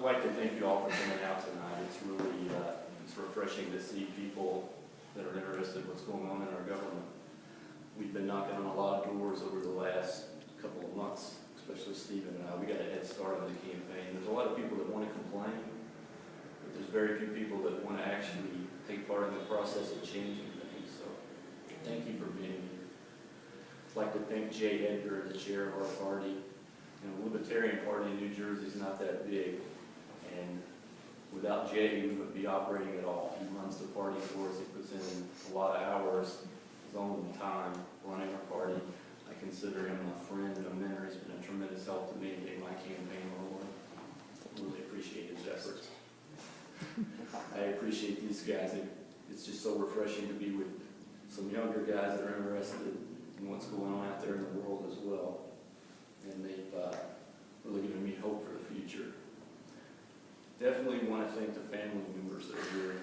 like to thank you all for coming out tonight. It's really it's refreshing to see people that are interested in what's going on in our government. We've been knocking on a lot of doors over the last couple of months, especially Stephen and I. We got a head start on the campaign. There's a lot of people that want to complain, but there's very few people that want to actually take part in the process of changing things. So thank you for being here. I'd like to thank Jay Edgar, the chair of our party. You know, the Libertarian Party in New Jersey is not that big, and without Jay, we wouldn't be operating at all. He runs the party for us. He puts in a lot of hours, his own time running our party. I consider him a friend and a mentor. He's been a tremendous help to me in getting my campaign rolling. Really appreciate his efforts. I appreciate these guys. It's just so refreshing to be with some younger guys that are interested in what's going on out there in the world as well. And they've really given me hope for the future. Definitely want to thank the family members that are here.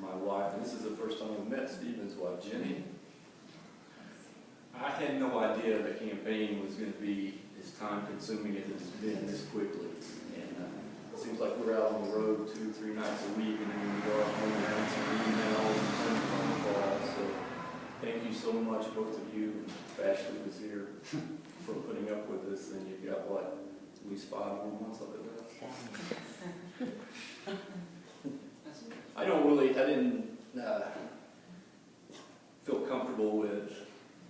My wife, and this is the first time I've met Stephen's wife, Jenny. I had no idea the campaign was going to be as time-consuming as it's been this quickly. And it seems like we're out on the road 2 or 3 nights a week, and then we go out home and have some emails and some phone calls. So thank you so much, both of you. Ashley was here for putting up with us, and you've got, what, at least 5 more months of it left? I didn't feel comfortable with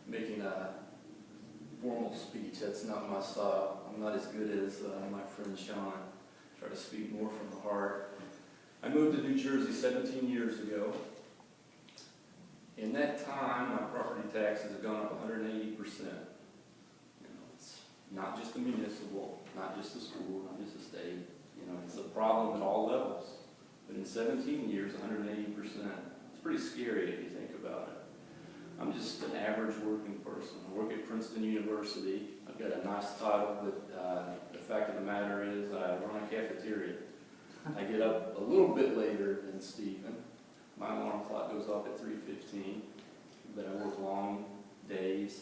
making a formal speech. That's not my style. I'm not as good as my friend Sean. I try to speak more from the heart. I moved to New Jersey 17 years ago. In that time, my property taxes have gone up 180%. It's not just the municipal, not just the school, not just the state. It's a problem at all levels. But in 17 years, 180%. It's pretty scary if you think about it. I'm just an average working person. I work at Princeton University. I've got a nice title, but the fact of the matter is I run a cafeteria. I get up a little bit later than Stephen. My alarm clock goes off at 3:15, but I work long days.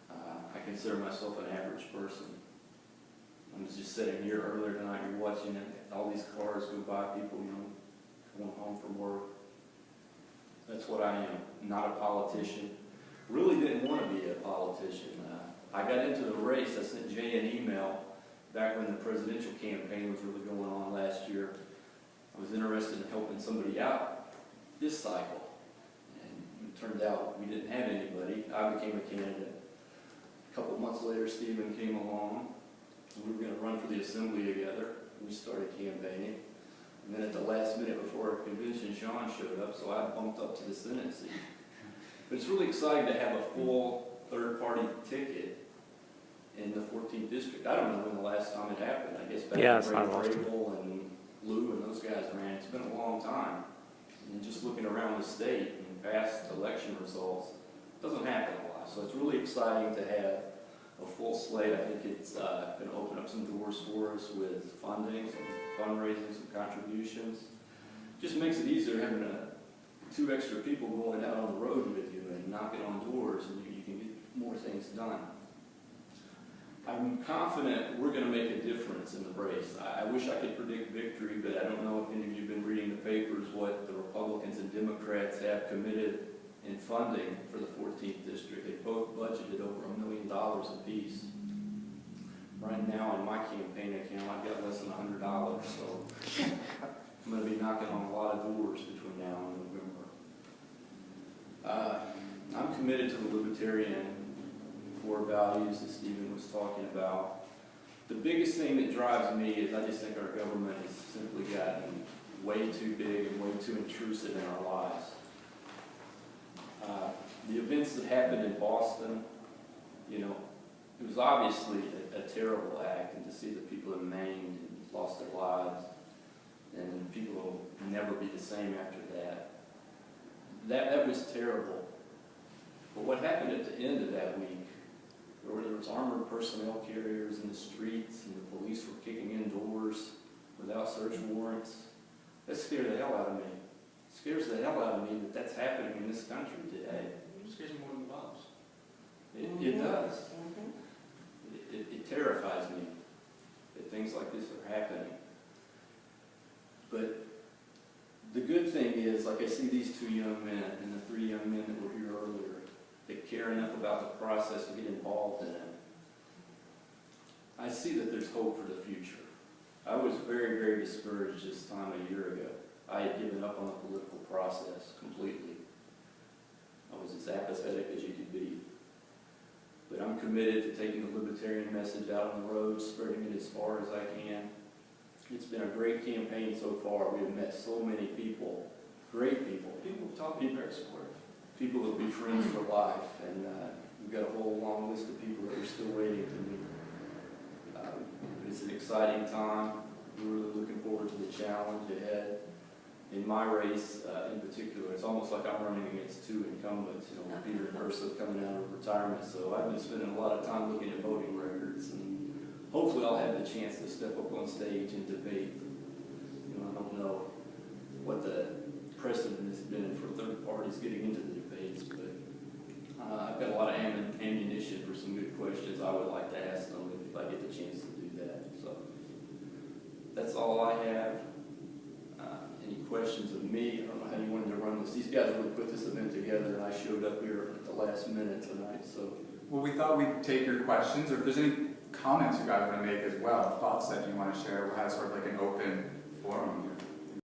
I consider myself an average person. I was just sitting here earlier tonight, you're watching it, all these cars go by, people, going home from work. That's what I am, not a politician. Really didn't want to be a politician. I got into the race. I sent Jay an email back when the presidential campaign was really going on last year. I was interested in helping somebody out this cycle. And it turned out we didn't have anybody. I became a candidate. A couple months later, Stephen came along. We were going to run for the assembly together. We started campaigning. And then at the last minute before our convention, Sean showed up, so I bumped up to the Senate seat. But it's really exciting to have a full third-party ticket in the 14th district. I don't know when the last time it happened. I guess back when Rabel and Lou and those guys ran. It's been a long time. And just looking around the state and past election results, it doesn't happen a lot. So it's really exciting to have a full slate. I think it's going to open up some doors for us with funding, some fundraising, some contributions. Just makes it easier having 2 extra people going out on the road with you and knocking on doors, and you can get more things done. I'm confident we're going to make a difference in the race. I wish I could predict victory, but I don't know if any of you have been reading the papers what the Republicans and Democrats have committed in funding for the 14th district. They both budgeted over $1 million apiece. Right now in my campaign account, I've got less than $100, so I'm going to be knocking on a lot of doors between now and November. I'm committed to the Libertarian core values that Stephen was talking about. The biggest thing that drives me is I just think our government has simply gotten way too big and way too intrusive in our lives. The events that happened in Boston, it was obviously a terrible act, and to see the people in Maine lost their lives, and people will never be the same after that. That was terrible. But what happened at the end of that week, where there was armored personnel carriers in the streets, and the police were kicking in doors without search warrants, that scared the hell out of me. It scares the hell out of me that that's happening in this country today. It scares me more than the bombs. It does. It terrifies me that things like this are happening. me is, like I see these two young men and the three young men that were here earlier that care enough about the process to get involved in it. I see that there's hope for the future. I was very, very discouraged this time a year ago. I had given up on the political process completely. I was as apathetic as you could be. But I'm committed to taking the Libertarian message out on the road, spreading it as far as I can. It's been a great campaign so far. We have met so many people, great people, people who taught me very supportive, people that will be friends for life, and we've got a whole long list of people that are still waiting to meet. It's an exciting time. We're really looking forward to the challenge ahead. In my race, in particular, it's almost like I'm running against two incumbents, you know, Peter and Ursula coming out of retirement. So I've been spending a lot of time looking at voting records, and hopefully I'll have the chance to step up on stage and debate. You know, I don't know what the precedent has been for third parties getting into the debates, but I've got a lot of ammunition for some good questions I would like to ask them if I get the chance to do that. So that's all I have. Any questions of me? I don't know how you wanted to run this. These guys really put this event together, and I showed up here at the last minute tonight. So, well, we thought we'd take your questions, or if there's any comments you guys want to make as well, thoughts that you want to share. We'll have sort of like an open forum here.